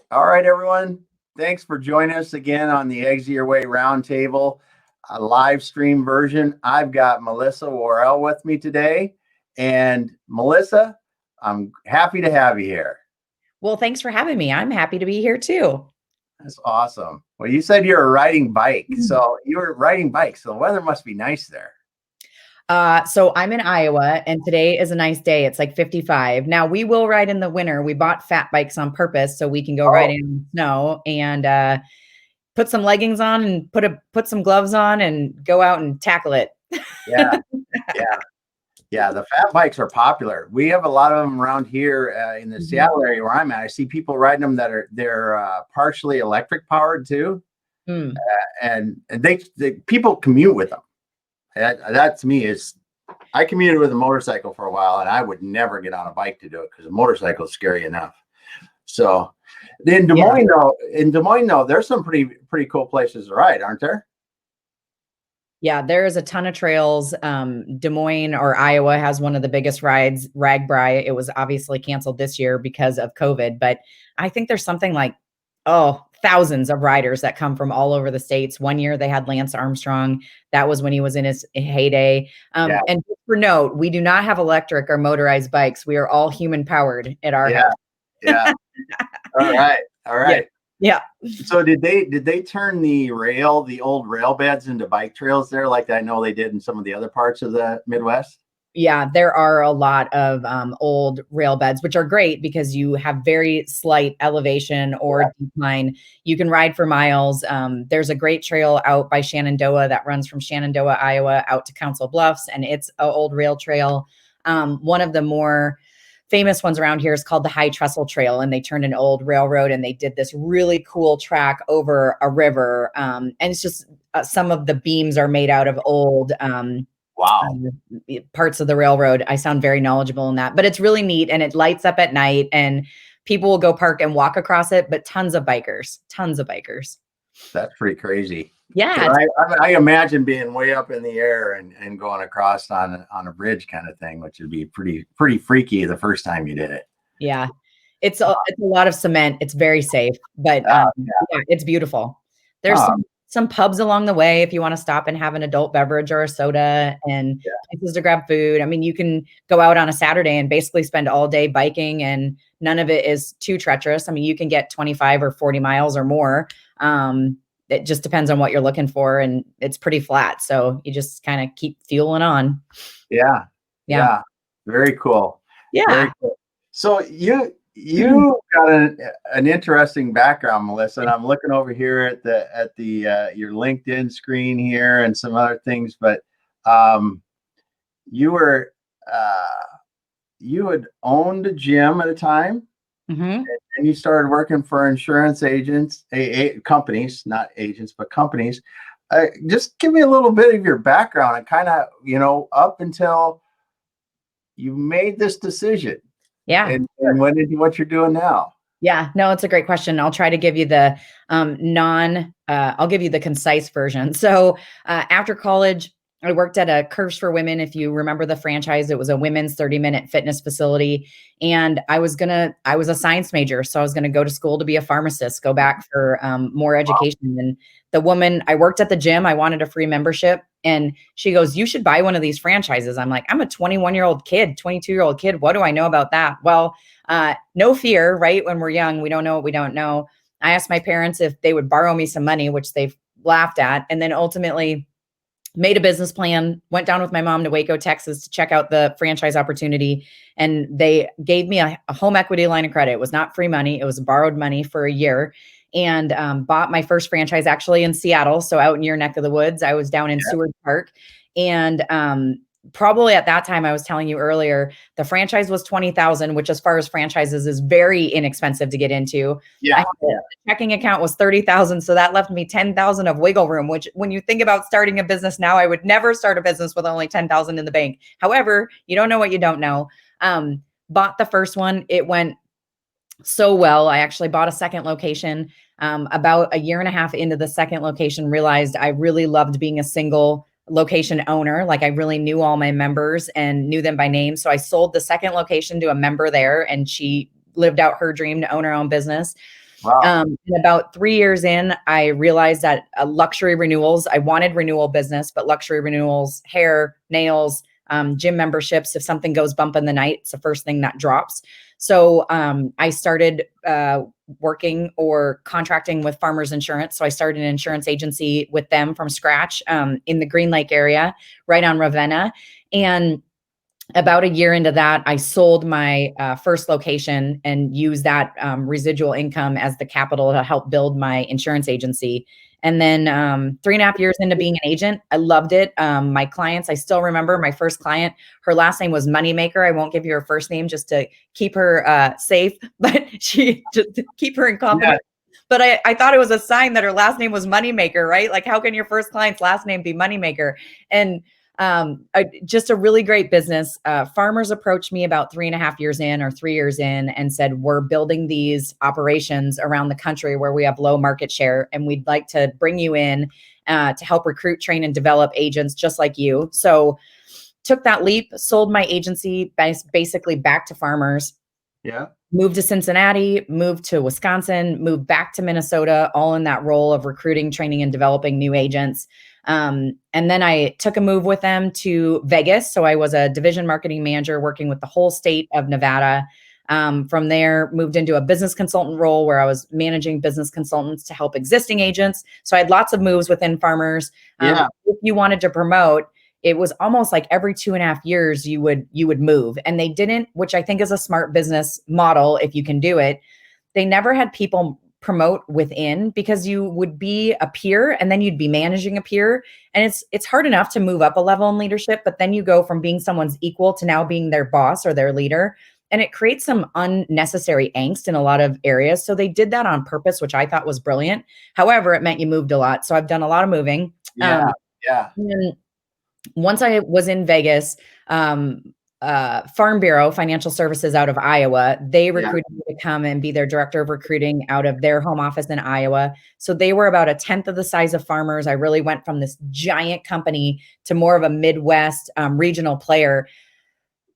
All right, everyone. Thanks for joining us again on the Exit Your Way Roundtable, a live stream version. I've got Melissa Worrel with me today. And Melissa, I'm happy to have you here. Well, thanks for having me. I'm happy to be here too. That's awesome. Well, you said you were riding bike. So you were riding bikes. So the weather must be nice there. So I'm in Iowa and today is a nice day. It's like 55. Now we will ride in the winter. We bought fat bikes on purpose so we can go riding in the snow and put some leggings on and put some gloves on and go out and tackle it. Yeah. Yeah. The fat bikes are popular. We have a lot of them around here in the Seattle area where I'm at. I see people riding them they're partially electric powered too. And they people commute with them. That to me is, I commuted with a motorcycle for a while and I would never get on a bike to do it because a motorcycle is scary enough. So in Des Moines though, there's some pretty cool places to ride, aren't there? Yeah, there is a ton of trails. Des Moines or Iowa has one of the biggest rides, RAGBRAI. It was obviously canceled this year because of COVID, but I think there's something like, thousands of riders that come from all over the states. One year they had Lance Armstrong. That was when he was in his heyday. And just for note, we do not have electric or motorized bikes. We are all human powered at our house. Yeah. All right. Yeah. So did they turn the old rail beds into bike trails there, like I know they did in some of the other parts of the Midwest? Yeah, there are a lot of old rail beds, which are great because you have very slight elevation or decline. You can ride for miles. There's a great trail out by Shenandoah that runs from Shenandoah, Iowa, out to Council Bluffs, and it's an old rail trail. One of the more famous ones around here is called the High Trestle Trail, and they turned an old railroad and they did this really cool track over a river. And it's just some of the beams are made out of old parts of the railroad. I sound very knowledgeable in that, but it's really neat and it lights up at night and people will go park and walk across it, but tons of bikers. That's pretty crazy. Yeah. I imagine being way up in the air and going across on a bridge kind of thing, which would be pretty freaky the first time you did it. Yeah. It's a lot of cement. It's very safe, but it's beautiful. There's some pubs along the way if you want to stop and have an adult beverage or a soda and places to grab food. I mean, you can go out on a Saturday and basically spend all day biking and none of it is too treacherous. I mean, you can get 25 or 40 miles or more. It just depends on what you're looking for and it's pretty flat. So you just kind of keep fueling on. Yeah. Very cool. Yeah. Very cool. So you got an interesting background, Melissa, and I'm looking over here at the your LinkedIn screen here and some other things, but you had owned a gym at a time, and you started working for insurance agents, companies, not agents, but companies. Just give me a little bit of your background and kind of, up until you made this decision. Yeah. And went into what you're doing now. Yeah, no, it's a great question. I'll try to give you the I'll give you the concise version. So after college, I worked at a Curves for Women. If you remember the franchise, it was a women's 30-minute fitness facility. And I was a science major. So I was going to go to school to be a pharmacist, go back for more education. And the woman, I worked at the gym. I wanted a free membership. And she goes, you should buy one of these franchises. I'm like, I'm a 21-year-old kid, 22-year-old kid. What do I know about that? Well, no fear, right? When we're young, we don't know what we don't know. I asked my parents if they would borrow me some money, which they've laughed at. And then ultimately made a business plan, went down with my mom to Waco, Texas to check out the franchise opportunity. And they gave me a home equity line of credit. It was not free money. It was borrowed money for a year. And bought my first franchise actually in Seattle. So out in your neck of the woods, I was down in Seward Park. And probably at that time, I was telling you earlier, the franchise was $20,000, which as far as franchises is very inexpensive to get into. Yeah. The checking account was $30,000. So that left me $10,000 of wiggle room, which when you think about starting a business now, I would never start a business with only $10,000 in the bank. However, you don't know what you don't know. Bought the first one. It went so well. I actually bought a second location. About a year and a half into the second location, realized I really loved being a single location owner. Like I really knew all my members and knew them by name. So I sold the second location to a member there and she lived out her dream to own her own business. Wow. And about 3 years in, I realized that luxury renewals, I wanted renewal business, but luxury renewals, hair, nails, gym memberships, if something goes bump in the night, it's the first thing that drops. So I started working or contracting with Farmers Insurance. So I started an insurance agency with them from scratch in the Green Lake area, right on Ravenna. And about a year into that, I sold my first location and used that residual income as the capital to help build my insurance agency. And then 3.5 years into being an agent, I loved it. My clients, I still remember my first client, her last name was Moneymaker. I won't give you her first name just to keep her safe, but she just to keep her in confidence. Yeah. But I thought it was a sign that her last name was Moneymaker, right? Like, how can your first client's last name be Moneymaker? And just a really great business. Farmers approached me about 3.5 years in or 3 years in and said, we're building these operations around the country where we have low market share, and we'd like to bring you in to help recruit, train, and develop agents just like you. So took that leap, sold my agency basically back to Farmers. Yeah. Moved to Cincinnati, moved to Wisconsin, moved back to Minnesota, all in that role of recruiting, training, and developing new agents. And then I took a move with them to Vegas. So I was a division marketing manager working with the whole state of Nevada. From there, moved into a business consultant role where I was managing business consultants to help existing agents. So I had lots of moves within Farmers. Yeah. If you wanted to promote, it was almost like every 2.5 years you would move, and they didn't, which I think is a smart business model if you can do it. They never had people promote within, because you would be a peer and then you'd be managing a peer, and it's hard enough to move up a level in leadership, but then you go from being someone's equal to now being their boss or their leader, and it creates some unnecessary angst in a lot of areas. So they did that on purpose, which I thought was brilliant. However, it meant you moved a lot. So I've done a lot of moving. Yeah. And once I was in Vegas, Farm Bureau Financial Services out of Iowa, they recruited me to come and be their director of recruiting out of their home office in Iowa. So they were about 1/10 of the size of Farmers. I really went from this giant company to more of a Midwest regional player.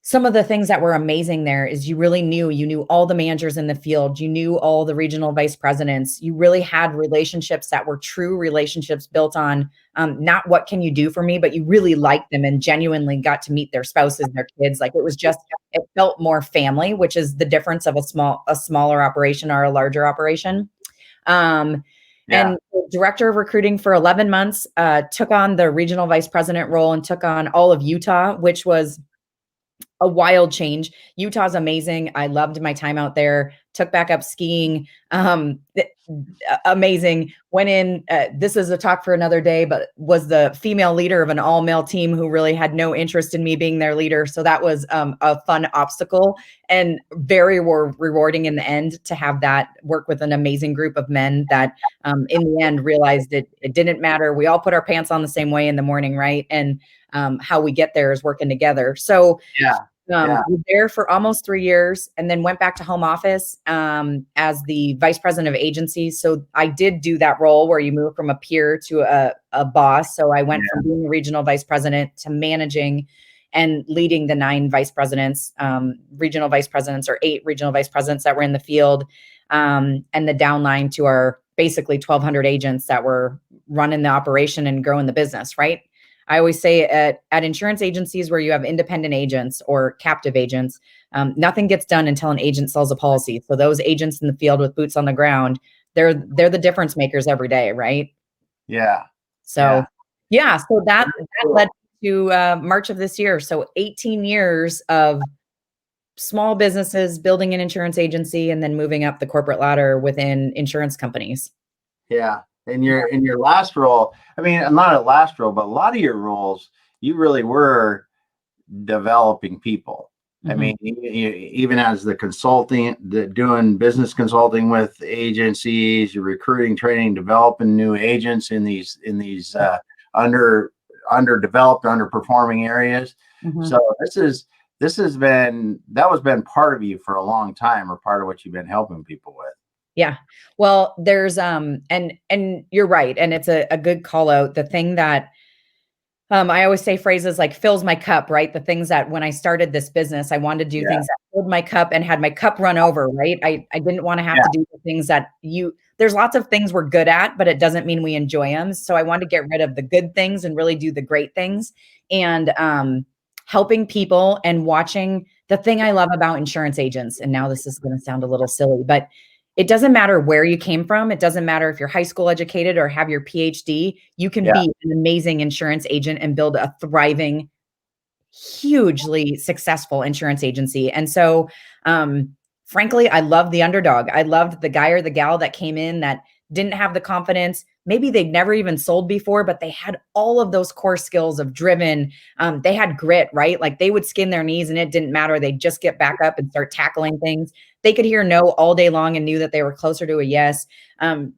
Some of the things that were amazing there is you knew all the managers in the field. You knew all the regional vice presidents. You really had relationships that were true relationships built on not what can you do for me, but you really liked them and genuinely got to meet their spouses, their kids. Like, it felt more family, which is the difference of a smaller operation or a larger operation. And director of recruiting for 11 months, took on the regional vice president role and took on all of Utah, which was a wild change. Utah's amazing. I loved my time out there. Took back up skiing. Amazing. Went in, this is a talk for another day, but was the female leader of an all male team who really had no interest in me being their leader. So that was a fun obstacle and very rewarding in the end to have that work with an amazing group of men that in the end realized it didn't matter. We all put our pants on the same way in the morning, right? And how we get there is working together. So was there for almost 3 years, and then went back to home office as the vice president of agencies. So I did do that role where you move from a peer to a boss. So I went from being a regional vice president to managing and leading the 9 vice presidents, regional vice presidents, or 8 regional vice presidents that were in the field, and the downline to our basically 1,200 agents that were running the operation and growing the business, right? I always say at insurance agencies where you have independent agents or captive agents, nothing gets done until an agent sells a policy. So those agents in the field with boots on the ground, they're the difference makers every day, right? Yeah. So so that led to March of this year. So 18 years of small businesses, building an insurance agency, and then moving up the corporate ladder within insurance companies. Yeah. In your last role, I mean, not a last role, but a lot of your roles, you really were developing people. I mean, even as the consulting, doing business consulting with agencies, you're recruiting, training, developing new agents in these underdeveloped, underperforming areas. So that was been part of you for a long time, or part of what you've been helping people with. Yeah. Well, there's and you're right. And it's a good call out. The thing that I always say phrases like fills my cup, right? The things that when I started this business, I wanted to do Yeah. things that filled my cup and had my cup run over, right? I didn't want to have Yeah. to do the things that there's lots of things we're good at, but it doesn't mean we enjoy them. So I wanted to get rid of the good things and really do the great things. And helping people and watching the thing I love about insurance agents. And now this is going to sound a little silly, but it doesn't matter where you came from. It doesn't matter if you're high school educated or have your PhD. You can Yeah. be an amazing insurance agent and build a thriving, hugely successful insurance agency. And so, frankly, I love the underdog. I loved the guy or the gal that came in that didn't have the confidence. Maybe they'd never even sold before, but they had all of those core skills of driven. They had grit, right? Like they would skin their knees and it didn't matter. They'd just get back up and start tackling things. They could hear no all day long and knew that they were closer to a yes.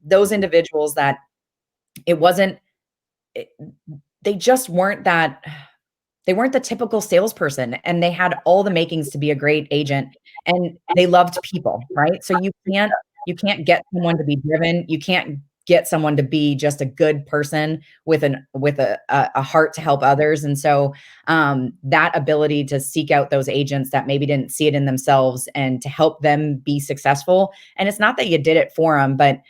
Those individuals that it wasn't, it, they just weren't that they weren't the typical salesperson, and they had all the makings to be a great agent, and they loved people, right? So you can't get someone to be driven. You can't get someone to be just a good person with a heart to help others. And so that ability to seek out those agents that maybe didn't see it in themselves and to help them be successful. And it's not that you did it for them, but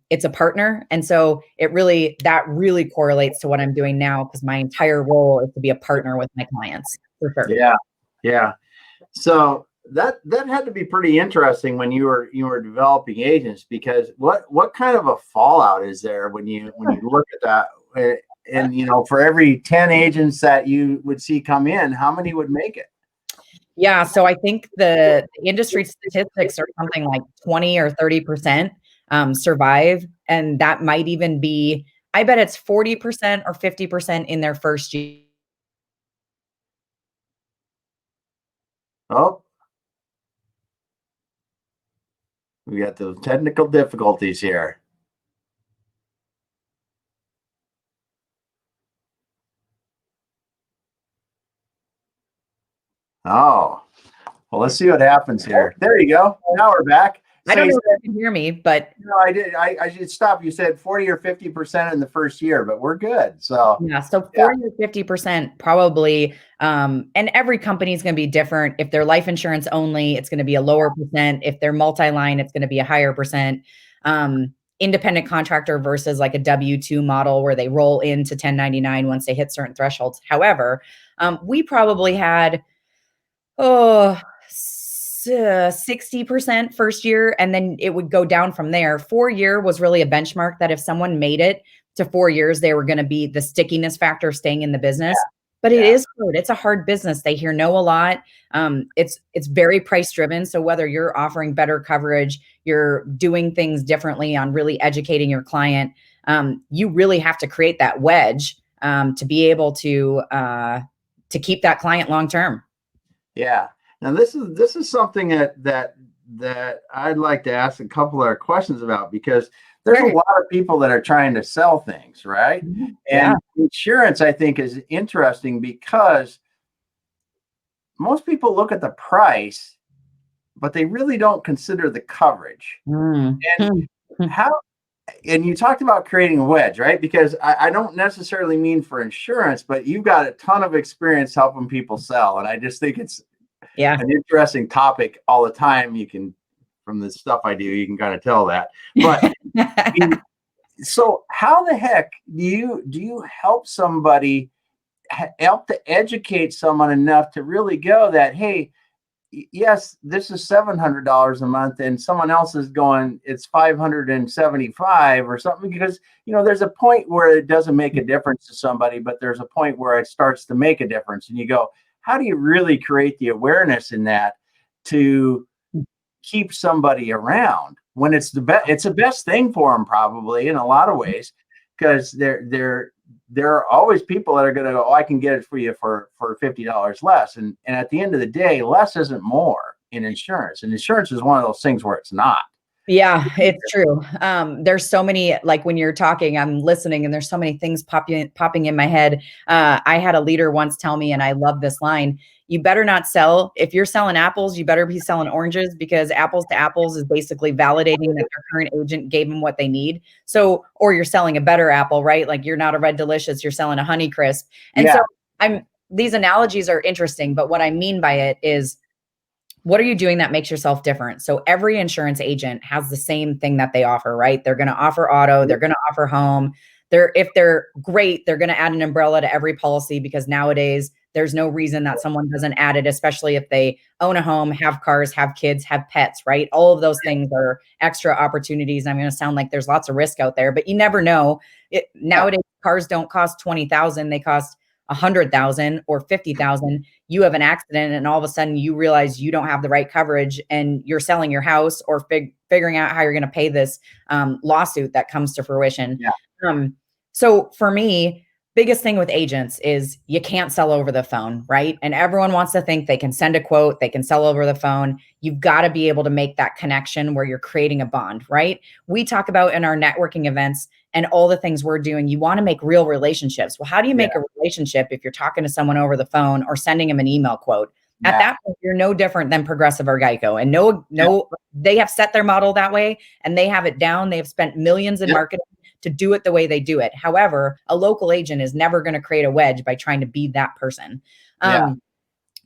it's a partner. And so that really correlates to what I'm doing now, because my entire role is to be a partner with my clients, for sure. Yeah. Yeah. So that had to be pretty interesting when you were developing agents, because what kind of a fallout is there when you look at that? And for every 10 agents that you would see come in, how many would make it? Yeah. So I think the industry statistics are something like 20 or 30% survive. And that might even be, I bet it's 40% or 50% in their first year. Oh, we got those technical difficulties here. Oh, well, let's see what happens here. There you go. Now we're back. I don't know if you can hear me, but no, I did. I should stop. You said 40 or 50% in the first year, but we're good. So yeah, so 40 or 50% probably. And every company is going to be different. If they're life insurance only, it's going to be a lower percent. If they're multi-line, it's going to be a higher percent. Independent contractor versus like a W-2 model where they roll into 1099 once they hit certain thresholds. However, we probably had 60% first year, and then it would go down from there. 4 year was really a benchmark that if someone made it to 4 years, they were going to be the stickiness factor of staying in the business. But it is hard. It's a hard business. They hear no a lot. It's very price driven. So whether you're offering better coverage, you're doing things differently on really educating your client, you really have to create that wedge to be able to keep that client long term. Yeah. Now this is something that I'd like to ask a couple of questions about, because there's a lot of people that are trying to sell things, right? Yeah. And insurance, I think, is interesting because most people look at the price, but they really don't consider the coverage. And you talked about creating a wedge, right? Because I don't necessarily mean for insurance, but you've got a ton of experience helping people sell. And I just think it's an interesting topic all the time. You can, from the stuff I do, you can kind of tell that. But so how the heck do you help somebody, help to educate someone enough to really go that, hey, yes, this is $700 a month, and someone else is going, it's $575 or something, because there's a point where it doesn't make a difference to somebody, but there's a point where it starts to make a difference, and you go, how do you really create the awareness in that to keep somebody around when it's the best thing for them, probably, in a lot of ways, because there are always people that are going to go, oh, I can get it for you for $50 less. And at the end of the day, less isn't more in insurance. And insurance is one of those things where it's not. Yeah, it's true. There's so many, like when you're talking, I'm listening and there's so many things popping in my head. I had a leader once tell me, and I love this line, you better not sell, if you're selling apples, you better be selling oranges, because apples to apples is basically validating that their current agent gave them what they need. So, or you're selling a better apple, right? Like you're not a Red Delicious, you're selling a Honey Crisp. And so Yeah. these analogies are interesting, but what I mean by it is, what are you doing that makes yourself different? So every insurance agent has the same thing that they offer, right? They're going to offer auto, they're going to offer home. If they're great, they're going to add an umbrella to every policy, because nowadays there's no reason that someone doesn't add it, especially if they own a home, have cars, have kids, have pets, right? All of those things are extra opportunities. I'm going to sound like there's lots of risk out there, but you never know. Nowadays, cars don't cost 20,000, they cost 100,000 or 50,000. You have an accident and all of a sudden you realize you don't have the right coverage and you're selling your house, or figuring out how you're going to pay this lawsuit that comes to fruition. Yeah. So for me, biggest thing with agents is you can't sell over the phone, right? And everyone wants to think they can send a quote, they can sell over the phone. You've got to be able to make that connection where you're creating a bond, right? We talk about in our networking events and all the things we're doing, you want to make real relationships. Well, how do you make a relationship if you're talking to someone over the phone or sending them an email quote? At that point, you're no different than Progressive or Geico. And they have set their model that way and they have it down. They have spent millions in marketing to do it the way they do it. However, a local agent is never going to create a wedge by trying to be that person.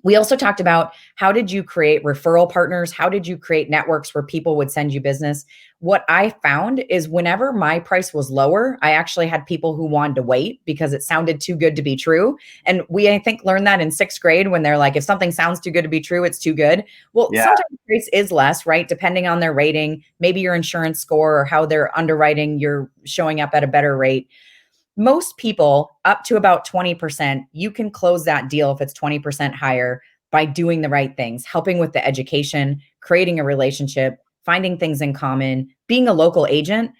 We also talked about, how did you create referral partners? How did you create networks where people would send you business? What I found is whenever my price was lower, I actually had people who wanted to wait because it sounded too good to be true. And we, I think, learned that in 6th grade when they're like, if something sounds too good to be true, it's too good. Well, sometimes the price is less, right? Depending on their rating, maybe your insurance score or how they're underwriting, you're showing up at a better rate. Most people, up to about 20%, you can close that deal if it's 20% higher by doing the right things, helping with the education, creating a relationship, finding things in common, being a local agent.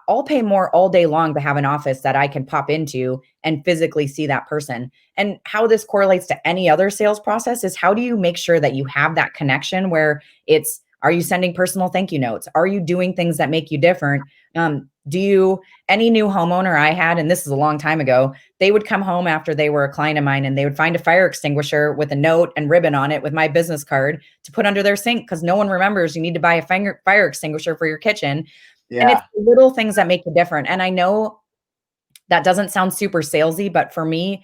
I'll pay more all day long to have an office that I can pop into and physically see that person. And how this correlates to any other sales process is, how do you make sure that you have that connection where it's, are you sending personal thank you notes? Are you doing things that make you different? Any new homeowner I had, and this is a long time ago, they would come home after they were a client of mine and they would find a fire extinguisher with a note and ribbon on it with my business card to put under their sink, because no one remembers you need to buy a fire extinguisher for your kitchen. And it's little things that make you different. And I know that doesn't sound super salesy, but for me,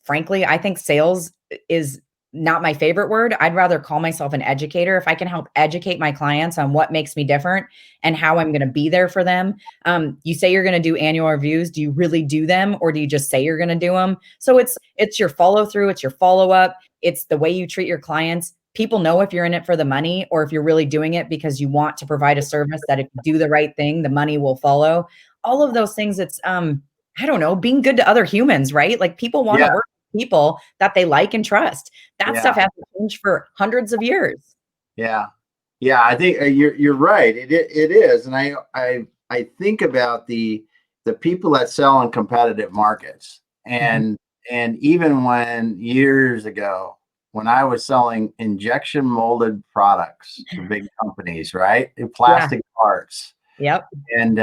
frankly, I think sales is not my favorite word. I'd rather call myself an educator. If I can help educate my clients on what makes me different and how I'm going to be there for them. You say you're going to do annual reviews. Do you really do them, or do you just say you're going to do them? So it's your follow through. It's your follow up. It's the way you treat your clients. People know if you're in it for the money or if you're really doing it because you want to provide a service that if you do the right thing, the money will follow. All of those things. It's, I don't know, being good to other humans, right? Like people want to work with people that they like and trust. That stuff hasn't changed for hundreds of years. Yeah. I think you're right. It is. And I think about the people that sell in competitive markets, and even when years ago, when I was selling injection molded products to big companies, right? In plastic parts. Yep. And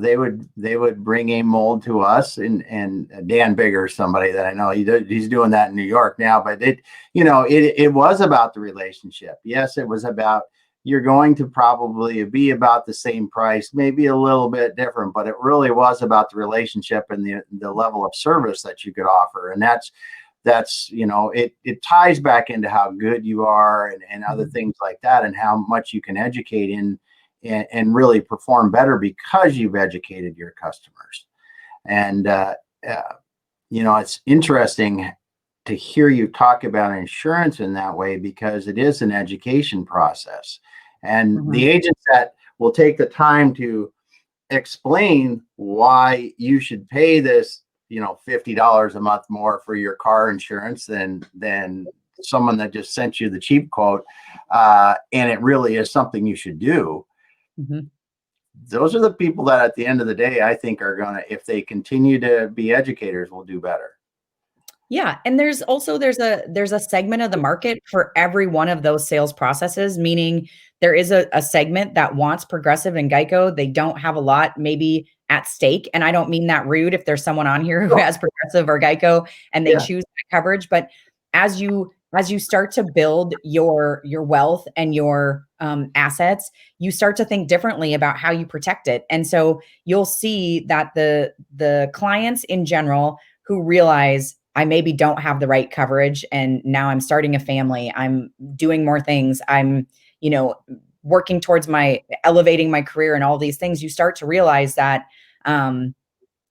they would bring a mold to us, and Dan Bigger, somebody that I know, he's doing that in New York now, but it was about the relationship. Yes, it was about, you're going to probably be about the same price, maybe a little bit different, but it really was about the relationship and the level of service that you could offer. And that's it ties back into how good you are and other things like that, and how much you can educate and really perform better because you've educated your customers. And it's interesting to hear you talk about insurance in that way, because it is an education process. And the agents that will take the time to explain why you should pay this, $50 a month more for your car insurance than someone that just sent you the cheap quote, and it really is something you should do. Those are the people that at the end of the day, I think are going to, if they continue to be educators, will do better. Yeah, and there's a segment of the market for every one of those sales processes, meaning there is a segment that wants Progressive and Geico. They don't have a lot maybe at stake, and I don't mean that rude if there's someone on here who Sure. has Progressive or Geico and they Yeah. choose that coverage, but as you start to build your wealth and your assets, you start to think differently about how you protect it, and so you'll see that the clients in general who realize I maybe don't have the right coverage and now I'm starting a family, I'm doing more things, I'm, you know, working towards my elevating my career and all these things, you start to realize that um,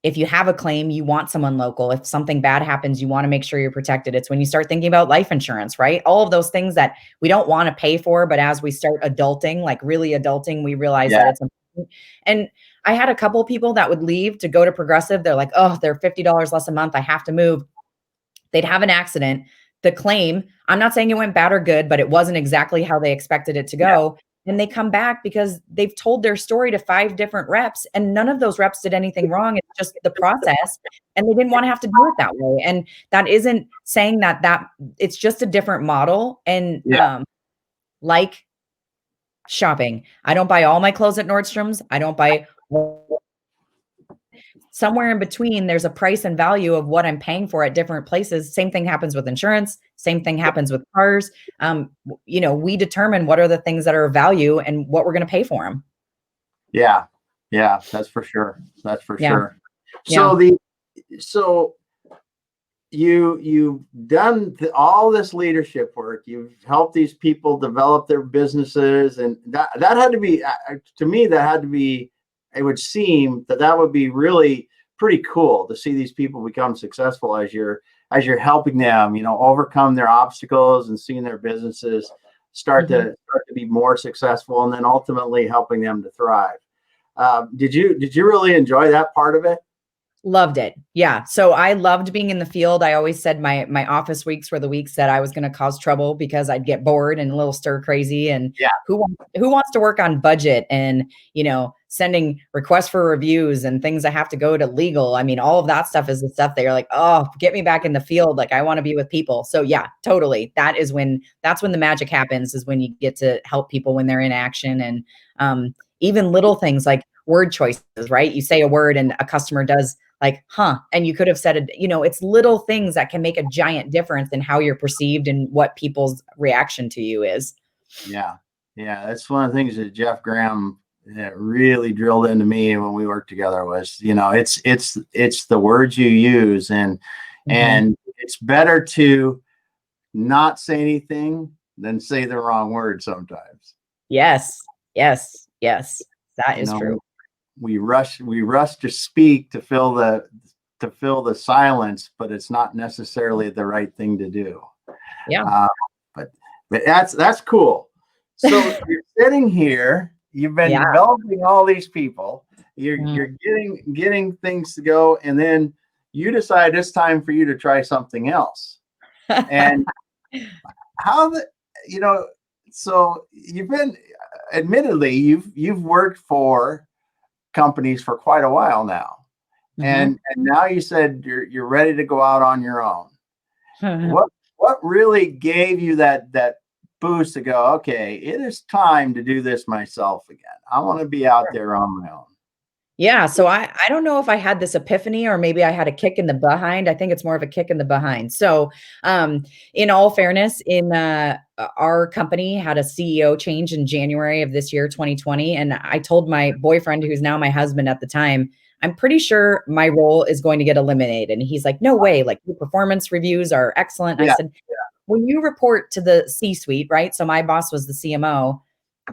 if you have a claim, you want someone local. If something bad happens, you want to make sure you're protected. It's when you start thinking about life insurance, right? All of those things that we don't want to pay for, but as we start adulting, like really adulting, we realize Yeah. that it's important. And I had a couple of people that would leave to go to Progressive. They're like, oh, they're $50 less a month. I have to move. They'd have an accident. The claim, I'm not saying it went bad or good, but it wasn't exactly how they expected it to Yeah. go. And they come back because they've told their story to 5 different reps and none of those reps did anything wrong. It's just the process and they didn't want to have to do it that way. And that isn't saying that it's just a different model. And Yeah. like shopping, I don't buy all my clothes at Nordstrom's. I don't buy somewhere in between. There's a price and value of what I'm paying for at different places. Same thing happens with insurance. Same thing happens with cars. We determine what are the things that are of value and what we're going to pay for them. Yeah. Yeah. That's for sure. That's for Yeah. sure. Yeah. So you've done all this leadership work. You've helped these people develop their businesses, and that had to be to me. That had to be. It would seem that would be really pretty cool to see these people become successful as you're helping them, overcome their obstacles and seeing their businesses start Mhm. to be more successful, and then ultimately helping them to thrive. Did you really enjoy that part of it? Loved it. Yeah. So I loved being in the field. I always said my office weeks were the weeks that I was going to cause trouble because I'd get bored and a little stir crazy. And Yeah. who wants to work on budget and, sending requests for reviews and things that have to go to legal. I mean, all of that stuff is the stuff that you're like, oh, get me back in the field. Like I want to be with people. So yeah, totally. That's when the magic happens, is when you get to help people when they're in action. And even little things like word choices, right? You say a word and a customer does like, huh, and you could have said it, it's little things that can make a giant difference in how you're perceived and what people's reaction to you is. Yeah. Yeah. That's one of the things that Jeff Graham really drilled into me when we worked together was, it's the words you use, and Mhm. it's better to not say anything than say the wrong word sometimes. Yes, yes, yes, that You is know, true. we rush to speak to fill the silence, but it's not necessarily the right thing to do. Yeah. Uh, but that's cool. So you're sitting here, you've been Yeah. developing all these people, you're Mm. you're getting things to go, and then you decide it's time for you to try something else. And how the you know, so you've been admittedly you've worked for companies for quite a while now. And Mhm. now you said you're ready to go out on your own. What really gave you that boost to go, okay, it is time to do this myself again. I want to be out there on my own. Yeah, so I don't know if I had this epiphany or maybe I had a kick in the behind. I think it's more of a kick in the behind. So, in all fairness, our company had a CEO change in January of this year, 2020, and I told my boyfriend, who's now my husband at the time, I'm pretty sure my role is going to get eliminated. And he's like, "No way! Like your performance reviews are excellent." I Yeah. said, "When you report to the C-suite, right? So my boss was the CMO.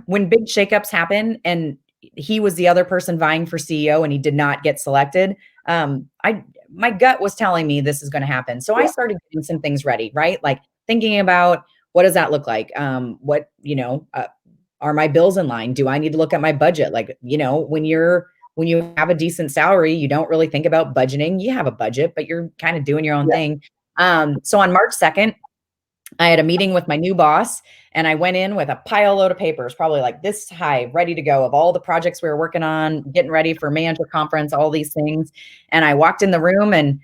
When big shakeups happen and he was the other person vying for CEO and he did not get selected, I my gut was telling me this is going to happen. So I Yeah. started getting some things ready, right? Like thinking about what does that look like? Are my bills in line? Do I need to look at my budget? Like, when you have a decent salary, you don't really think about budgeting. You have a budget, but you're kind of doing your own Yeah. thing. So on March 2nd, I had a meeting with my new boss and I went in with a pile load of papers, probably like this high, ready to go, of all the projects we were working on, getting ready for manager conference, all these things. And I walked in the room and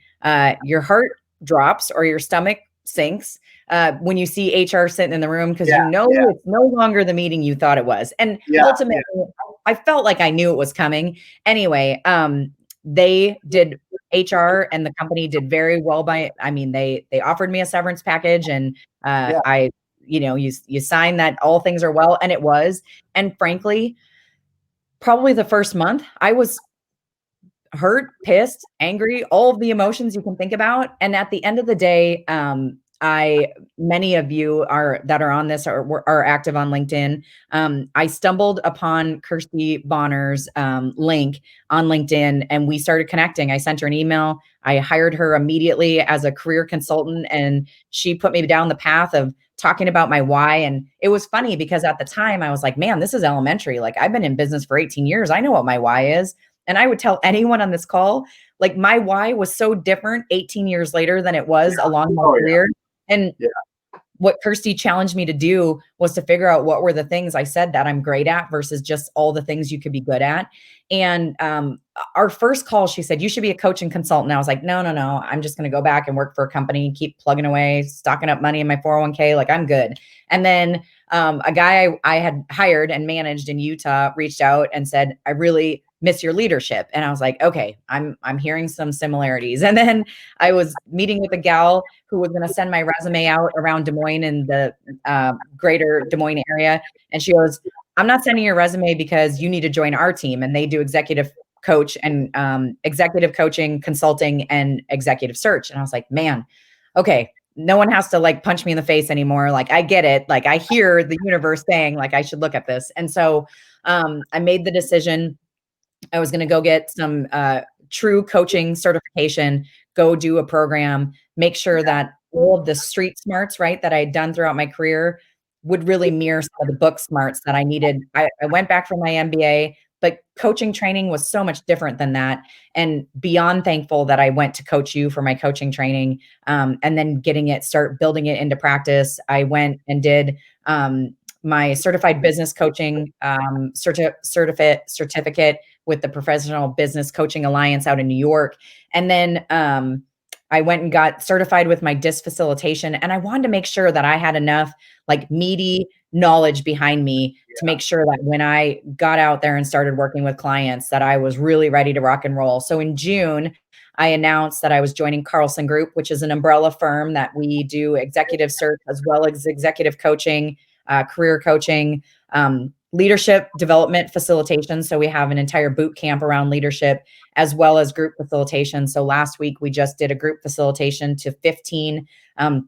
your heart drops or your stomach sinks when you see HR sitting in the room, because Yeah. it's no longer the meeting you thought it was. And ultimately, I felt like I knew it was coming. Anyway, they did HR and the company did very well they offered me a severance package, and I, you sign that all things are well, and it was. And frankly, probably the first month I was hurt, pissed, angry, all of the emotions you can think about. And at the end of the day, many of you that are on this are active on LinkedIn. I stumbled upon Kirsty Bonner's link on LinkedIn, and we started connecting. I sent her an email. I hired her immediately as a career consultant, and she put me down the path of talking about my why. And it was funny because at the time I was like, man, this is elementary. Like, I've been in business for 18 years. I know what my why is. And I would tell anyone on this call, like, my why was so different 18 years later than it was along my career. And what Kirsty challenged me to do was to figure out what were the things I said that I'm great at versus just all the things you could be good at. And our first call, she said, you should be a coach and consultant. I was like, no. I'm just going to go back and work for a company, keep plugging away, stocking up money in my 401k. Like, I'm good. And then a guy I had hired and managed in Utah reached out and said, I really miss your leadership. And I was like, okay, I'm hearing some similarities. And then I was meeting with a gal who was going to send my resume out around Des Moines and the greater Des Moines area. And she goes, I'm not sending your resume because you need to join our team. And they do executive coach and executive coaching, consulting, and executive search. And I was like, man, okay, no one has to like punch me in the face anymore. Like, I get it. Like, I hear the universe saying like, I should look at this. And so I made the decision. I was going to go get some true coaching certification, go do a program, make sure that all of the street smarts, right, that I had done throughout my career would really mirror some of the book smarts that I needed. I went back for my MBA, but coaching training was so much different than that. And beyond thankful that I went to Coach U for my coaching training, and then start building it into practice. I went and did my certified business coaching certificate with the Professional Business Coaching Alliance out in New York. And then I went and got certified with my DISC facilitation. And I wanted to make sure that I had enough like meaty knowledge behind me to make sure that when I got out there and started working with clients, that I was really ready to rock and roll. So in June, I announced that I was joining Carlson Group, which is an umbrella firm that we do executive search as well as executive coaching, career coaching, leadership development facilitation. So we have an entire boot camp around leadership as well as group facilitation. So last week we just did a group facilitation to 15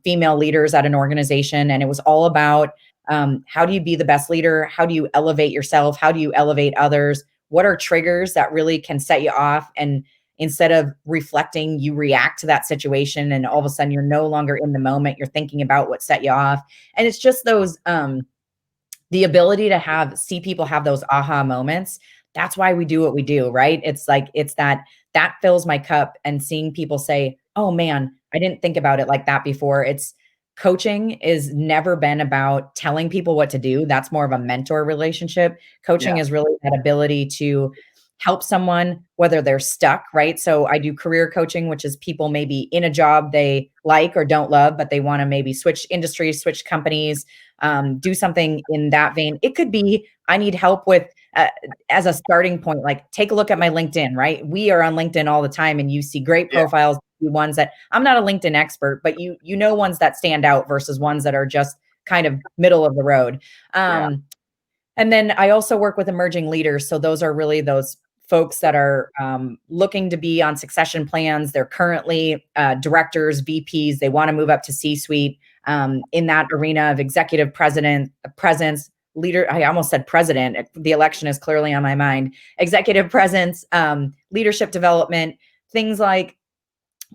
female leaders at an organization. And it was all about how do you be the best leader? How do you elevate yourself? How do you elevate others? What are triggers that really can set you off? And instead of reflecting, you react to that situation. And all of a sudden you're no longer in the moment. You're thinking about what set you off. And it's just those, the ability to see people have those aha moments. That's why we do what we do, right? It's like, that fills my cup, and seeing people say, oh man, I didn't think about it like that before. Coaching is never been about telling people what to do. That's more of a mentor relationship. Coaching is really that ability to help someone, whether they're stuck, right? So I do career coaching, which is people maybe in a job they like or don't love, but they want to maybe switch industries, switch companies, do something in that vein. It could be, I need help with, as a starting point, like take a look at my LinkedIn, right? We are on LinkedIn all the time, and you see great profiles, ones that I'm not a LinkedIn expert, but you know, ones that stand out versus ones that are just kind of middle of the road. And then I also work with emerging leaders. So those are really those folks that are looking to be on succession plans. They're currently directors, VPs. They want to move up to C-suite in that arena of executive presence, leader. I almost said president. The election is clearly on my mind. Executive presence, leadership development, things like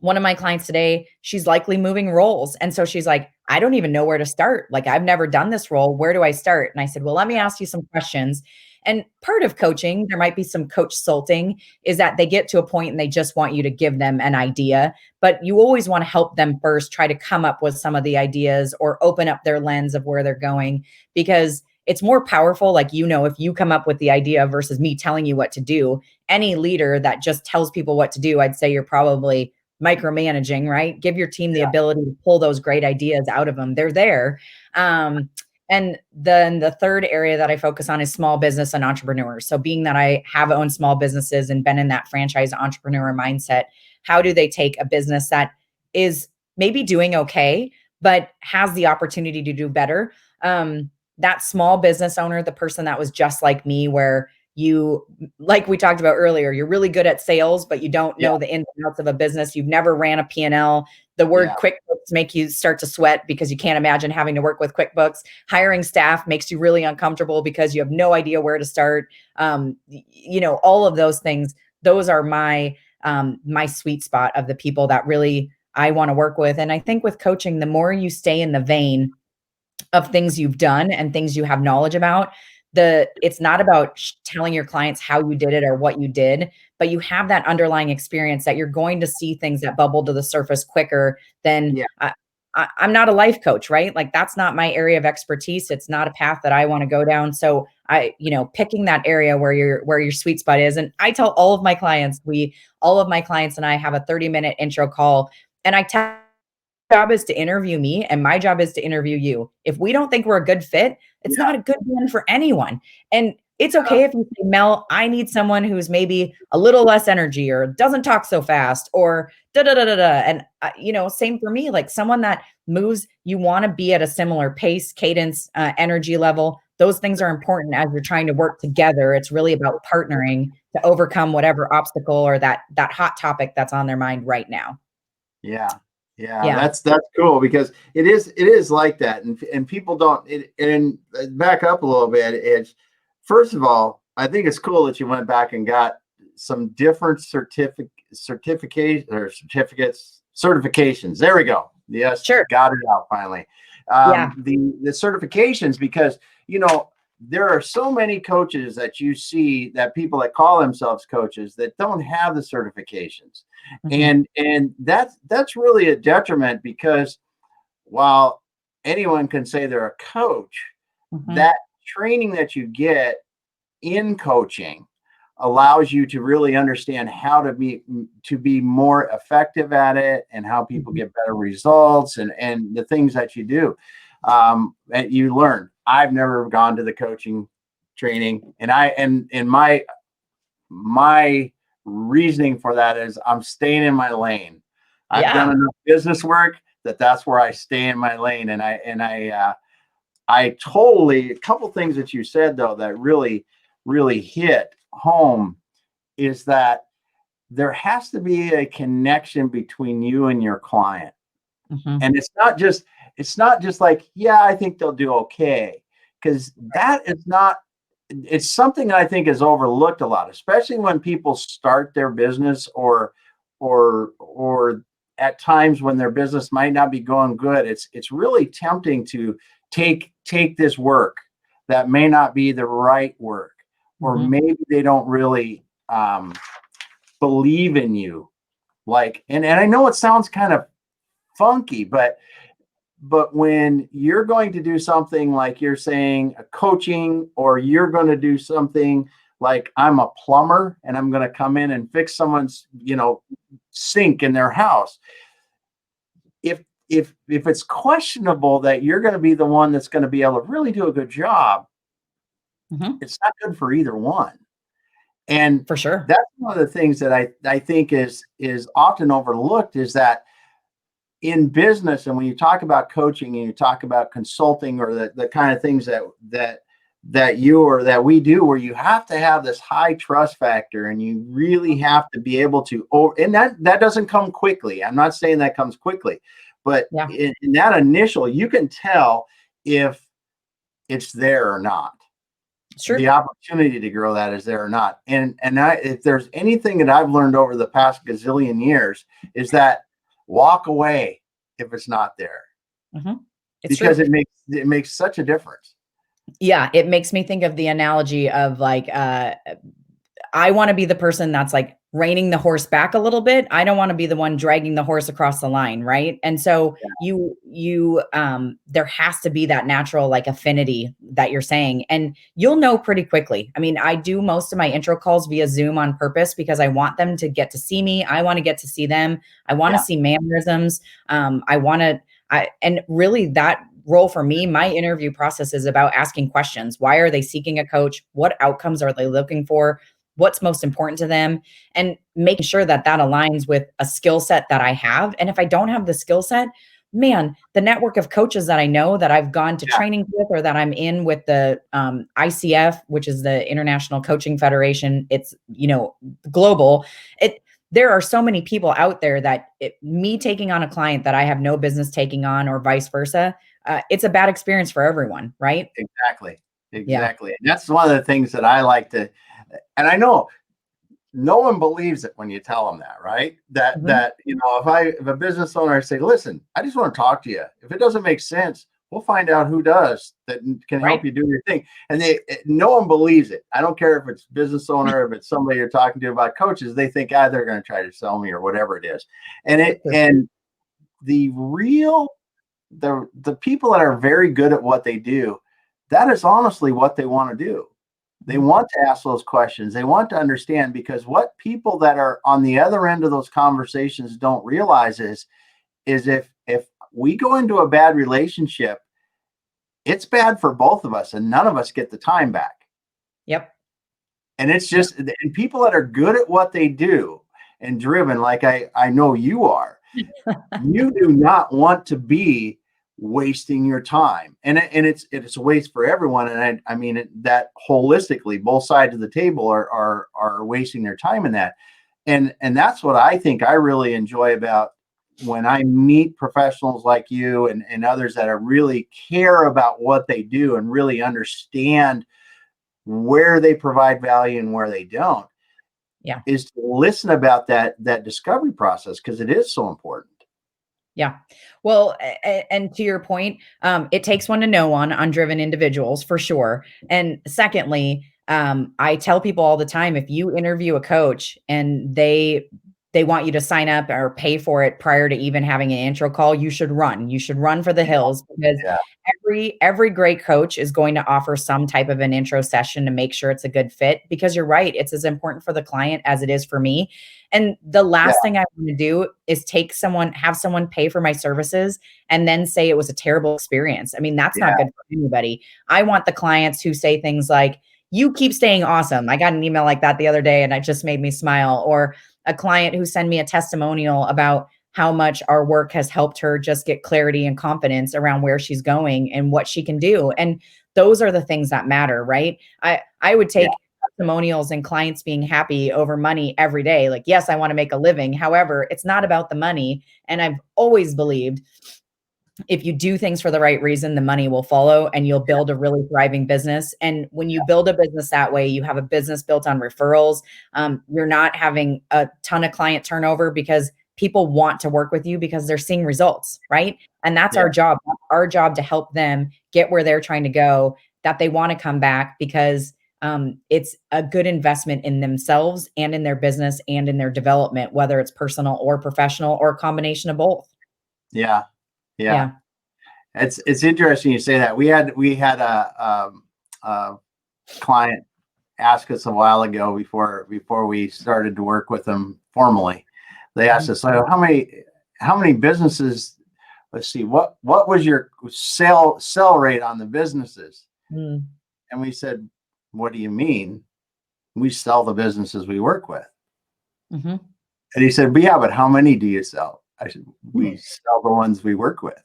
one of my clients today, she's likely moving roles. And so she's like, I don't even know where to start. Like, I've never done this role. Where do I start? And I said, well, let me ask you some questions. And part of coaching, there might be some coach consulting, is that they get to a point and they just want you to give them an idea, but you always want to help them first, try to come up with some of the ideas or open up their lens of where they're going, because it's more powerful. Like, if you come up with the idea versus me telling you what to do. Any leader that just tells people what to do, I'd say you're probably micromanaging, right? Give your team the ability to pull those great ideas out of them. They're there. And then the third area that I focus on is small business and entrepreneurs. So being that I have owned small businesses and been in that franchise entrepreneur mindset, how do they take a business that is maybe doing okay, but has the opportunity to do better? That small business owner, the person that was just like me, where you, like we talked about earlier, you're really good at sales, but you don't know the ins and outs of a business. You've never ran a P&L. The word QuickBooks make you start to sweat because you can't imagine having to work with QuickBooks. Hiring staff makes you really uncomfortable because you have no idea where to start. All of those things, those are my sweet spot of the people that really I want to work with. And I think with coaching, the more you stay in the vein of things you've done and things you have knowledge about, it's not about telling your clients how you did it or what you did, but you have that underlying experience that you're going to see things that bubble to the surface quicker than I'm not a life coach, right? Like that's not my area of expertise. It's not a path that I want to go down. So picking that area where your sweet spot is. And I tell all of my clients and I have a 30-minute intro call, and I tell job is to interview me and my job is to interview you. If we don't think we're a good fit, it's not a good one for anyone. And it's okay if you say, Mel, I need someone who's maybe a little less energy or doesn't talk so fast or da da da da da. And same for me, like someone that moves, you want to be at a similar pace, cadence, energy level. Those things are important as you're trying to work together. It's really about partnering to overcome whatever obstacle or that hot topic that's on their mind right now. That's cool, because it is like that, and people don't. And back up a little bit. It's, first of all, I think it's cool that you went back and got some different certifications. There we go. Yes, sure. Got it out finally. The certifications, because there are so many coaches that you see, that people that call themselves coaches, that don't have the certifications. And that's really a detriment, because while anyone can say they're a coach, that training that you get in coaching allows you to really understand how to be more effective at it, and how people get better results, and the things that you do. And you learn. I've never gone to the coaching training, and my reasoning for that is I'm staying in my lane. I've done enough business work that's where I stay in my lane. And I totally, a couple things that you said though that really, really hit home is that there has to be a connection between you and your client. And it's not just like, I think they'll do okay, because that is not, it's something I think is overlooked a lot, especially when people start their business or at times when their business might not be going good. It's really tempting to take this work that may not be the right work, or maybe they don't really believe in you. Like, and I know it sounds kind of funky, but when you're going to do something like you're saying a coaching, or you're going to do something like I'm a plumber and I'm going to come in and fix someone's sink in their house, if it's questionable that you're going to be the one that's going to be able to really do a good job, it's not good for either one. And for sure, that's one of the things that I think is often overlooked, is that in business, and when you talk about coaching and you talk about consulting, or the kind of things that you or that we do, where you have to have this high trust factor, and you really have to be able to, and that doesn't come quickly. I'm not saying that comes quickly, but in that initial, you can tell if it's there or not. Sure. The opportunity to grow that is there or not. And if there's anything that I've learned over the past gazillion years, is that walk away if it's not there, because true. It makes such a difference. Yeah, it makes me think of the analogy of like, I want to be the person that's like reining the horse back a little bit. I don't want to be the one dragging the horse across the line, right? And so there has to be that natural like affinity that you're saying, and you'll know pretty quickly. I mean, I do most of my intro calls via Zoom on purpose because I want them to get to see me. I want to get to see them. I want to see mannerisms. And really that role for me, my interview process is about asking questions. Why are they seeking a coach? What outcomes are they looking for? What's most important to them, and making sure that that aligns with a skill set that I have. And if I don't have the skill set, man, the network of coaches that I know that I've gone to training with, or that I'm in with the ICF, which is the International Coaching Federation. It's, global. There are so many people out there that me taking on a client that I have no business taking on, or vice versa, it's a bad experience for everyone, right? Exactly. Yeah. And that's one of the things that I like to, and I know no one believes it when you tell them that, right? That, if a business owner say, listen, I just want to talk to you. If it doesn't make sense, we'll find out who does, that can help you do your thing. And no one believes it. I don't care if it's business owner, if it's somebody you're talking to about coaches, they think, they're going to try to sell me or whatever it is. And the people that are very good at what they do, that is honestly what they want to do. They want to ask those questions. They want to understand, because what people that are on the other end of those conversations don't realize is if we go into a bad relationship, it's bad for both of us, and none of us get the time back. Yep. And it's just, and people that are good at what they do and driven, like I know you are, you do not want to be wasting your time, and it's a waste for everyone. And I mean that holistically, both sides of the table are wasting their time in that. And that's what I think I really enjoy about when I meet professionals like you and others that are really care about what they do and really understand where they provide value and where they don't. Yeah. Is to listen about that discovery process, because it is so important. Yeah. Well, and to your point, it takes one to know one on driven individuals for sure. And secondly, I tell people all the time, if you interview a coach and they want you to sign up or pay for it prior to even having an intro call, you should run. You should run for the hills, because every great coach is going to offer some type of an intro session to make sure it's a good fit, because you're right. It's as important for the client as it is for me. And the last thing I want to do is have someone pay for my services and then say it was a terrible experience. I mean, that's not good for anybody. I want the clients who say things like, you keep staying awesome. I got an email like that the other day and it just made me smile. Or a client who sent me a testimonial about how much our work has helped her just get clarity and confidence around where she's going and what she can do. And those are the things that matter, right? I would take testimonials and clients being happy over money every day. Like, yes, I want to make a living. However, it's not about the money. And I've always believed if you do things for the right reason, the money will follow and you'll build a really thriving business. And when you build a business that way, you have a business built on referrals. You're not having a ton of client turnover, because people want to work with you because they're seeing results, right? And that's our job. Our job to help them get where they're trying to go, that they want to come back, because it's a good investment in themselves and in their business and in their development, whether it's personal or professional or a combination of both. Yeah. It's interesting you say that. We had a client ask us a while ago, before we started to work with them formally. They asked us, so how many businesses, let's see, what was your sell rate on the businesses? And we said, what do you mean? We sell the businesses we work with. And he said, but how many do you sell? I said, we sell the ones we work with.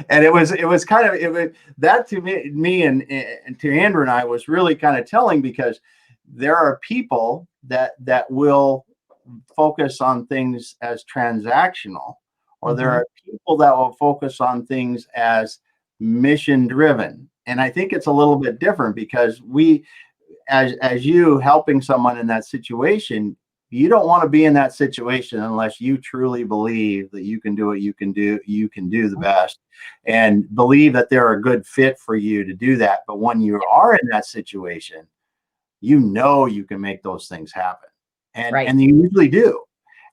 And it was that to me and to Andrew and I was really kind of telling, because there are people that will focus on things as transactional, or there are people that will focus on things as mission driven. And I think it's a little bit different, because we, as you helping someone in that situation, you don't want to be in that situation unless you truly believe that you can do what you can do the best, and believe that they're a good fit for you to do that. But when you are in that situation, you can make those things happen. and they usually do.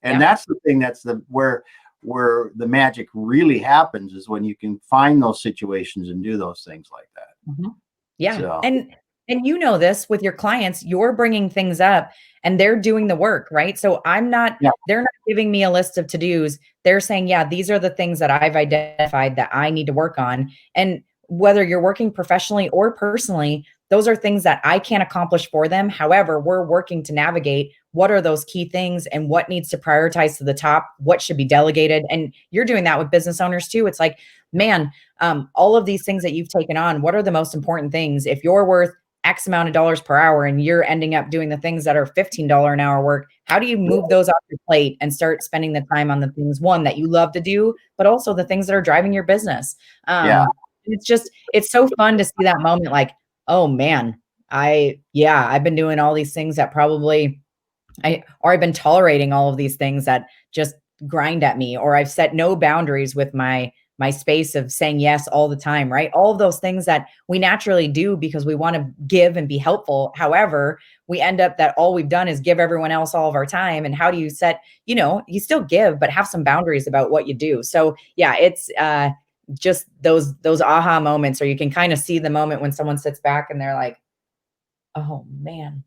And Yeah. that's the thing, that's where the magic really happens, is when you can find those situations and do those things like that. Mhm. Yeah. So And you know this with your clients, you're bringing things up and they're doing the work, right? So yeah, they're not giving me a list of to-dos. They're saying, yeah, these are the things that I've identified that I need to work on. And whether you're working professionally or personally, those are things that I can't accomplish for them. However, we're working to navigate what are those key things and what needs to prioritize to the top, what should be delegated. And you're doing that with business owners too. It's like, man, all of these things that you've taken on, what are the most important things? If you're worth X amount of dollars per hour and you're ending up doing the things that are $15 an hour work, how do you move those off your plate and start spending the time on the things, one, that you love to do, but also the things that are driving your business? yeah, It's so fun to see that moment like, oh man, I've been doing all these things that probably I've been tolerating all of these things that just grind at me, or I've set no boundaries with my space of saying yes all the time, right? All of those things that we naturally do because we want to give and be helpful. However, we end up that all we've done is give everyone else all of our time. And how do you set, you still give, but have some boundaries about what you do. So yeah, it's just those aha moments, or you can kind of see the moment when someone sits back and they're like, oh man,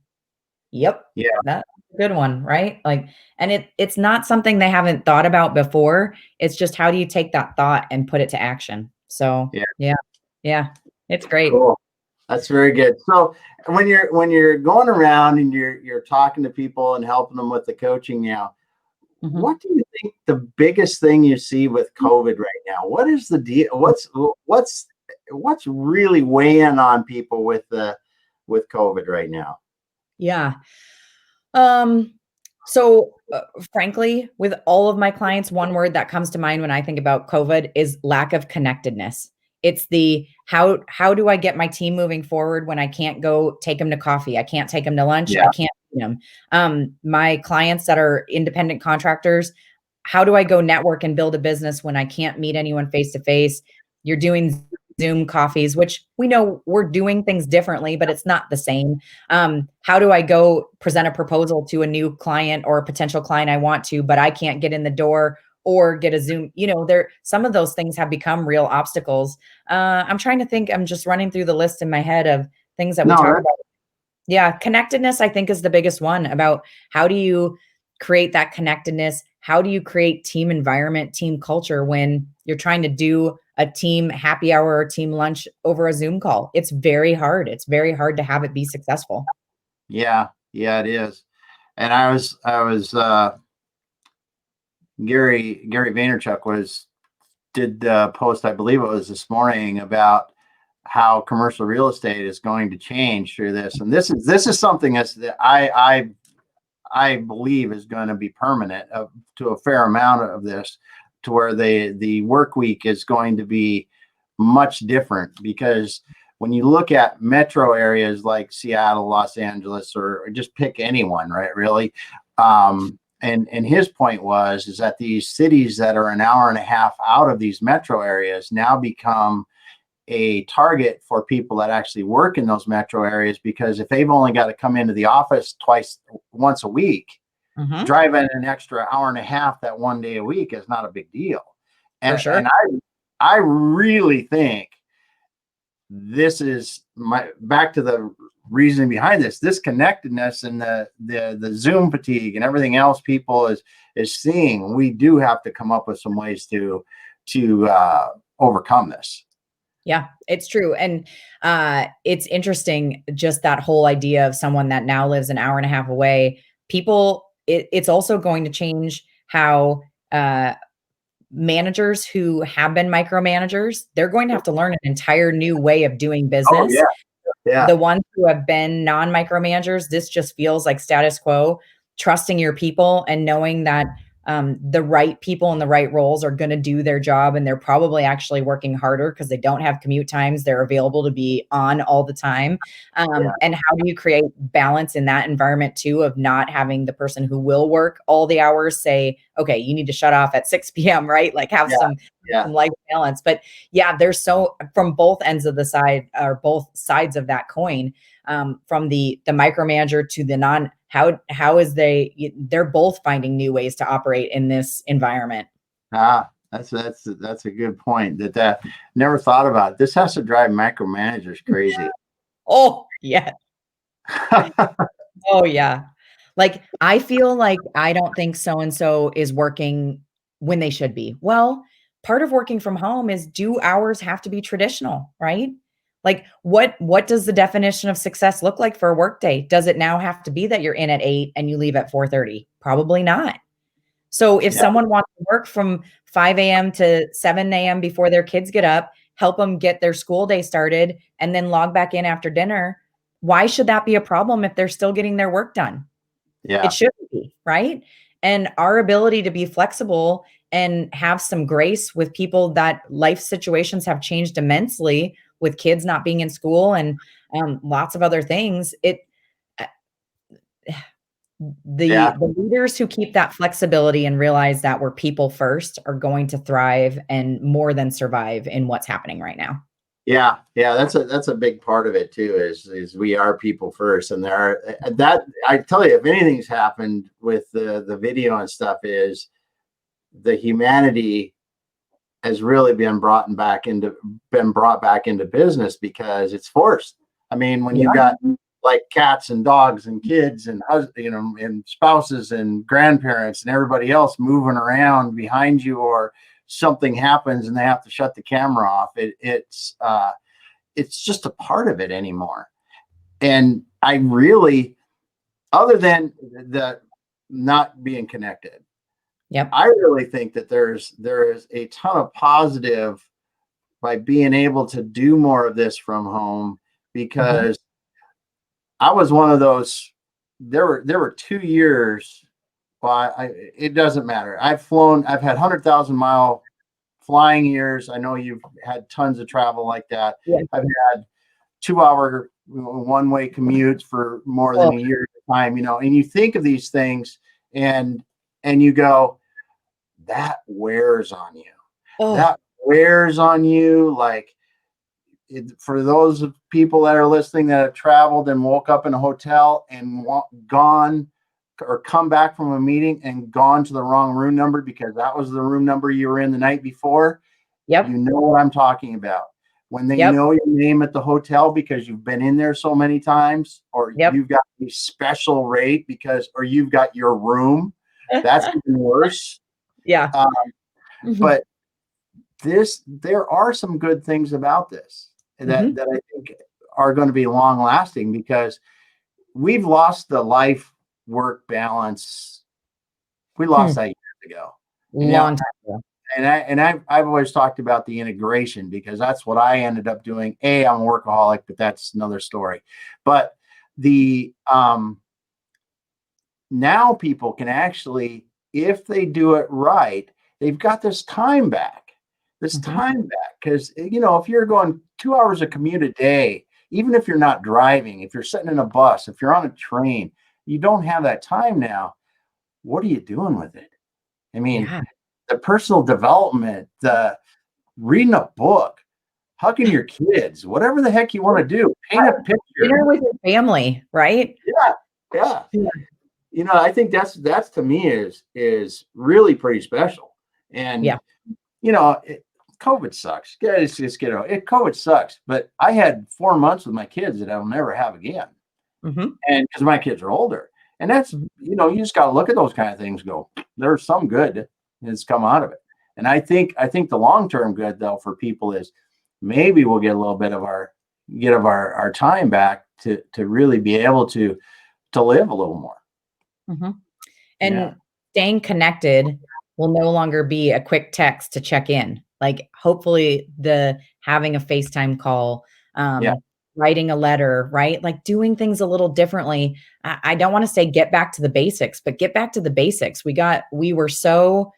yep, yeah, that's a good one, right? Like, and it's not something they haven't thought about before. It's just how do you take that thought and put it to action? So yeah. yeah, yeah, it's great. Cool. That's very good. So when you're going around and you're talking to people and helping them with the coaching now, Mhm. what do you think the biggest thing you see with COVID right now? What is the deal? What's really weighing on people with COVID right now? Yeah. Um, so frankly, with all of my clients, one word that comes to mind when I think about COVID is lack of connectedness. It's the how do I get my team moving forward when I can't go take them to coffee? I can't take them to lunch. I Yeah, can't see them. My clients that are independent contractors, how do I go network and build a business when I can't meet anyone face to face? You're doing Zoom coffees, which we know we're doing things differently, but it's not the same. How do I go present a proposal to a new client or a potential client I want to, but I can't get in the door or get a Zoom? There some of those things have become real obstacles. I'm trying to think. I'm just running through the list in my head of things that we no, talk that, about. Yeah, connectedness, I think, is the biggest one about how do you create that connectedness? How do you create team environment, team culture when you're trying to do a team happy hour or team lunch over a Zoom call? It's very hard. It's very hard to have it be successful. yeah, it is. And I was Gary Vaynerchuk did post, I believe it was this morning, about how commercial real estate is going to change through this. And this is something that I believe is going to be permanent, to a fair amount of this, to where the work week is going to be much different. Because when you look at metro areas like Seattle, Los Angeles, or just pick anyone, right? Really. And his point is that these cities that are an hour and a half out of these metro areas now become a target for people that actually work in those metro areas, because if they've only got to come into the office once a week, Mhm. driving an extra hour and a half that one day a week is not a big deal. For And sure. I really think this is my back to the reasoning behind this connectedness, and the Zoom fatigue and everything else people is seeing. We do have to come up with some ways to overcome this. Yeah, it's true. And it's interesting, just that whole idea of someone that now lives an hour and a half away. It's also going to change how managers who have been micromanagers, they're going to have to learn an entire new way of doing Oh business. yeah, yeah, The ones who have been non-micromanagers, this just feels like status quo. Trusting your people and knowing that the right people in the right roles are going to do their job, and they're probably actually working harder because they don't have commute times. They're available to be on all the time. yeah, And how do you create balance in that environment too, of not having the person who will work all the hours say, okay, you need to shut off at 6 p.m., right? Like have yeah, yeah, some life balance. But yeah, there's so from both ends of the side, or both sides of that coin, from the micromanager to the how is they're both finding new ways to operate in this environment. That's a good point. That never thought about it. This has to drive micromanagers crazy. Oh, yeah. Oh, yeah. Like, I feel like I don't think so-and-so is working when they should be. Well, part of working from home is, do hours have to be traditional, right? Like, what does the definition of success look like for a workday? Does it now have to be that you're in at 8 and you leave at 4:30? Probably not. So if Yeah, someone wants to work from 5 a.m. to 7 a.m. before their kids get up, help them get their school day started, and then log back in after dinner, why should that be a problem if they're still getting their work done? It yeah, shouldn't be, right? And our ability to be flexible and have some grace with people that life situations have changed immensely, with kids not being in school and lots of other things. Uh, yeah. the leaders who keep that flexibility and realize that we're people first are going to thrive and more than survive in what's happening right now. Yeah, yeah, that's a big part of it too. Is we are people first, and there are that I tell you, if anything's happened with the video and stuff, is the humanity has really been brought back into business because it's forced. I mean, when you got like cats and dogs and kids and and spouses and grandparents and everybody else moving around behind you, or something happens and they have to shut the camera off, it's just a part of it anymore. And I really, other than the not being connected, Yep. I really think that there is a ton of positive by being able to do more of this from home, because I was one of those. There were 2 years. Well, it doesn't matter. I've had 100,000-mile flying years. I know you've had tons of travel like that. Yeah. I've had 2-hour one-way commutes for more than a year at a time. And you think of these things, and you go, that wears on you. Oh, That wears on you. Like, for those people that are listening that have traveled and woke up in a hotel and gone or come back from a meeting and gone to the wrong room number because that was the room number you were in the night before, yep. you know what I'm talking about. When they Yep. know your name at the hotel because you've been in there so many times, or Yep. you've got a special rate or you've got your room, that's even worse. Yeah. But there are some good things about this that I think are going to be long lasting, because we've lost the life work balance. We lost that years ago. Long time ago. And I've always talked about the integration, because that's what I ended up doing. I'm a workaholic, but that's another story. But the now people can actually, if they do it right, they've got this time back. Because if you're going 2 hours of commute a day, even if you're not driving, if you're sitting in a bus, if you're on a train, you don't have that time now. What are you doing with it? I mean, Yeah. the personal development, the reading a book, hugging your kids, whatever the heck you want to do, paint a picture. Dinner with your family, right? Yeah. I think that's to me is really pretty special. And Yeah. COVID sucks. COVID sucks. But I had 4 months with my kids that I'll never have again. And because my kids are older, and that's you just got to look at those kind of things. Go, there's some good that's come out of it. And I think the long term good though for people is maybe we'll get a little bit of our time back to really be able to live a little more. And staying connected will no longer be a quick text to check in. Like, hopefully having a FaceTime call, writing a letter, right? Like, doing things a little differently. I don't want to say get back to the basics, but get back to the basics. We were so,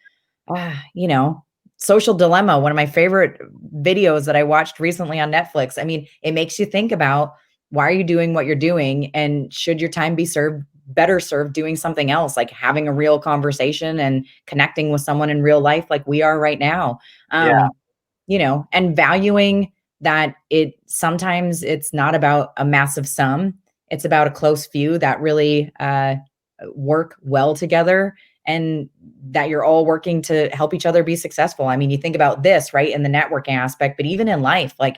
Social Dilemma, one of my favorite videos that I watched recently on Netflix. I mean, it makes you think about, why are you doing what you're doing? And should your time be better served doing something else, like having a real conversation and connecting with someone in real life like we are right now? And valuing that sometimes it's not about a massive sum. It's about a close few that really work well together, and that you're all working to help each other be successful. I mean, you think about this, right, in the networking aspect, but even in life, like,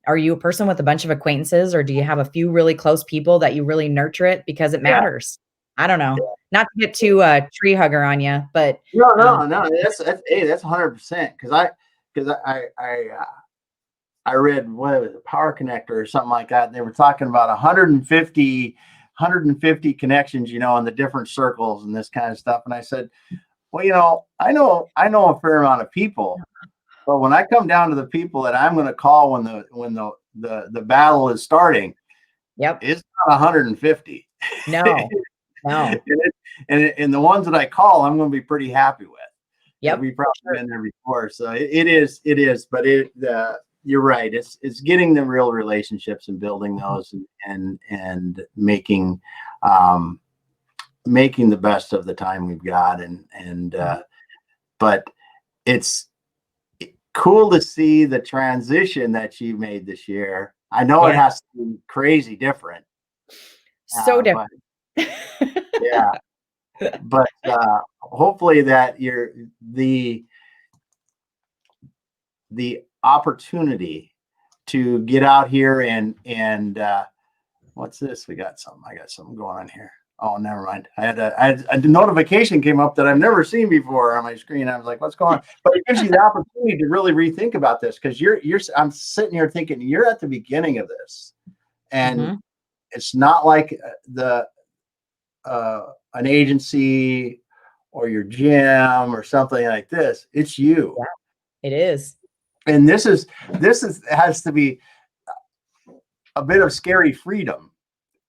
are you a person with a bunch of acquaintances, or do you have a few really close people that you really nurture it because it Yeah. matters? I don't know. Yeah. Not to get too tree hugger on you, but No. That's hey, that's 100%. Because I read what was it, Power Connector or something like that. And they were talking about 150 connections, in the different circles and this kind of stuff. And I said, well, I know a fair amount of people, but when I come down to the people that I'm going to call when the battle is starting, yep. it's not 150. No. And the ones that I call, I'm going to be pretty happy with. Yep. We probably been there before, so it is. But you're right. It's getting the real relationships and building those and making the best of the time we've got. But it's cool to see the transition that you made this year. I know it has to be crazy different. So different. Yeah. But hopefully that the opportunity to get out here and what's this? I got something going on here. Oh, never mind. I had a notification came up that I've never seen before on my screen. I was like, what's going on? But it gives you the opportunity to really rethink about this, because I'm sitting here thinking you're at the beginning of this, and it's not like an agency or your gym or something like this. It's you. Yeah, it is. And this has to be a bit of scary freedom,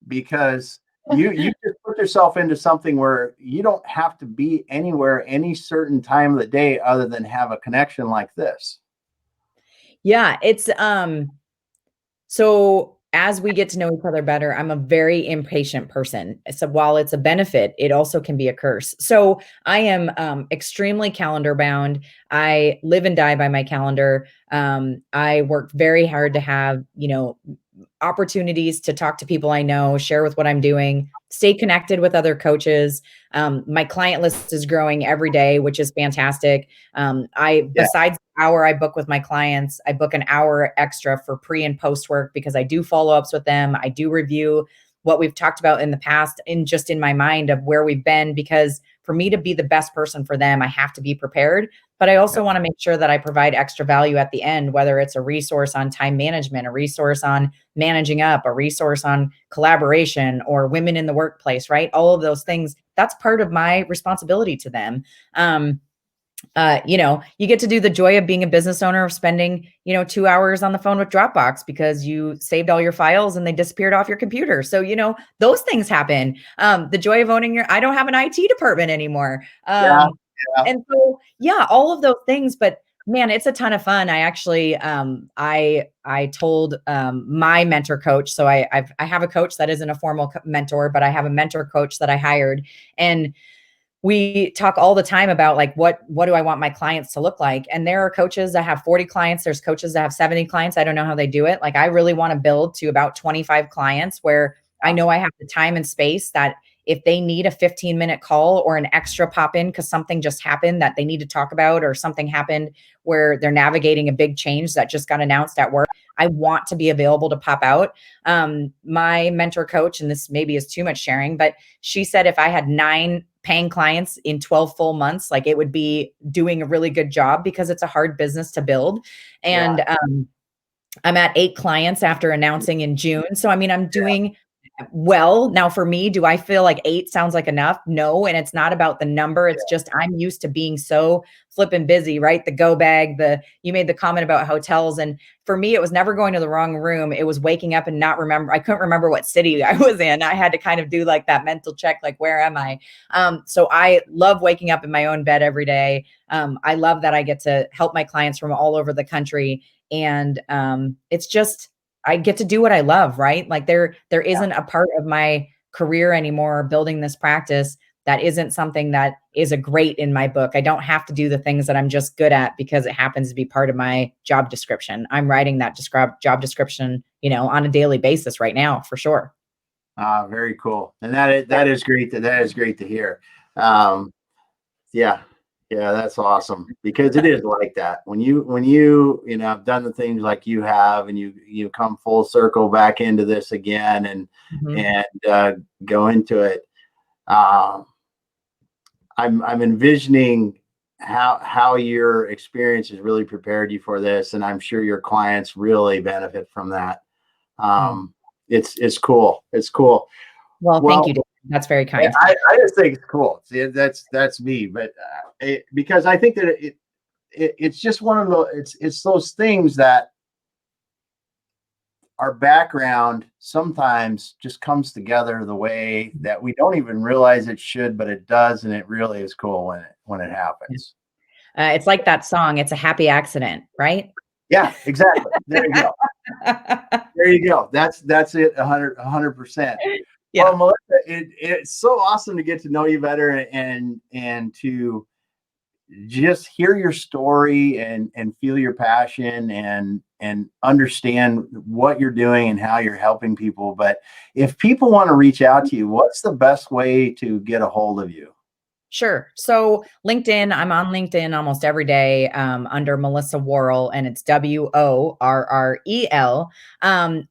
because you just put yourself into something where you don't have to be anywhere any certain time of the day other than have a connection like this. Yeah, it's so as we get to know each other better, I'm a very impatient person. So while it's a benefit, it also can be a curse. So I am extremely calendar bound. I live and die by my calendar. I work very hard to have, opportunities to talk to people I know, share with what I'm doing, stay connected with other coaches. My client list is growing every day, which is fantastic. Besides the hour I book with my clients, I book an hour extra for pre and post work, because I do follow-ups with them. I do review what we've talked about in the past, in my mind of where we've been, because for me to be the best person for them, I have to be prepared. But I also want to make sure that I provide extra value at the end, whether it's a resource on time management, a resource on managing up, a resource on collaboration, or women in the workplace, right? All of those things, that's part of my responsibility to them. You get to do the joy of being a business owner, of spending, 2 hours on the phone with Dropbox because you saved all your files and they disappeared off your computer. So, those things happen. The joy of owning I don't have an IT department anymore. And so, all of those things, but man, it's a ton of fun. I actually, I told my mentor coach. So I have a coach that isn't a formal mentor, but I have a mentor coach that I hired, and we talk all the time about like, what do I want my clients to look like? And there are coaches that have 40 clients. There's coaches that have 70 clients. I don't know how they do it. Like, I really want to build to about 25 clients where I know I have the time and space that if they need a 15-minute call or an extra pop in because something just happened that they need to talk about, or something happened where they're navigating a big change that just got announced at work, I want to be available to pop out. My mentor coach, and this maybe is too much sharing, but she said if I had 9 paying clients in 12 full months, like, it would be doing a really good job, because it's a hard business to build. And I'm at 8 clients after announcing in June. So, I mean, I'm doing well. Now, for me, do I feel like 8 sounds like enough? No. And it's not about the number. It's just, I'm used to being so flipping busy, right? The go bag, you made the comment about hotels. And for me, it was never going to the wrong room. It was waking up and not remember. I couldn't remember what city I was in. I had to kind of do like that mental check, like, where am I? So I love waking up in my own bed every day. I love that I get to help my clients from all over the country. And it's just, I get to do what I love, right? Like, there isn't a part of my career anymore, building this practice, that isn't something that is a great in my book. I don't have to do the things that I'm just good at because it happens to be part of my job description. I'm writing that job description, on a daily basis right now, for sure. Very cool. And that is great. That is great to hear. Um, yeah, yeah, that's awesome because it is like that. When you have done the things like you have, and you come full circle back into this again, Mhm. and go into it. Um, I'm envisioning how your experience has really prepared you for this, and I'm sure your clients really benefit from that. Oh, Um, it's cool. It's cool. well, thank Well, you, Dan. That's very kind. I just think it's cool. See, that's me, but because I think that it's just one of the it's those things that our background sometimes just comes together the way that we don't even realize it should, but it does, and it really is cool when it Yeah. happens. It's like that song, "It's a Happy Accident," right? Yeah, exactly. There you go. There you go. That's it. 100%. Well, Yeah. Melissa, it's so awesome to get to know you better, and to just hear your story and feel your passion and understand what you're doing and how you're helping people. But if people want to reach out to you, what's the best way to get a hold of you? Sure. So LinkedIn, I'm on LinkedIn almost every day under Melissa Worrel, and it's Worrel.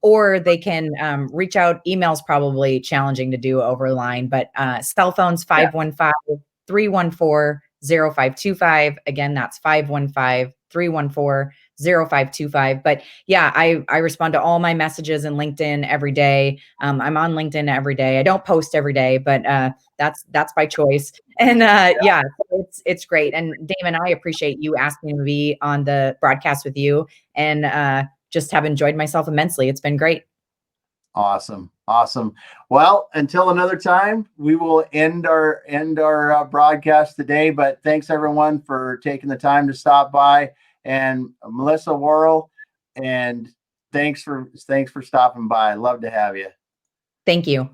Or they can reach out. Email's probably challenging to do over line, but cell phones Yeah, 515-314-0525. Again, that's 515-314-0525. But yeah, I respond to all my messages in LinkedIn every day. I'm on LinkedIn every day. I don't post every day, but that's by choice. And yeah, so it's great. And Damon, I appreciate you asking me to be on the broadcast with you, and just have enjoyed myself immensely. It's been great. awesome, awesome. Well, until another time, we will end our broadcast today. But thanks everyone for taking the time to stop by, and Melissa Worrell, and thanks for stopping by. Love to have you. Thank you.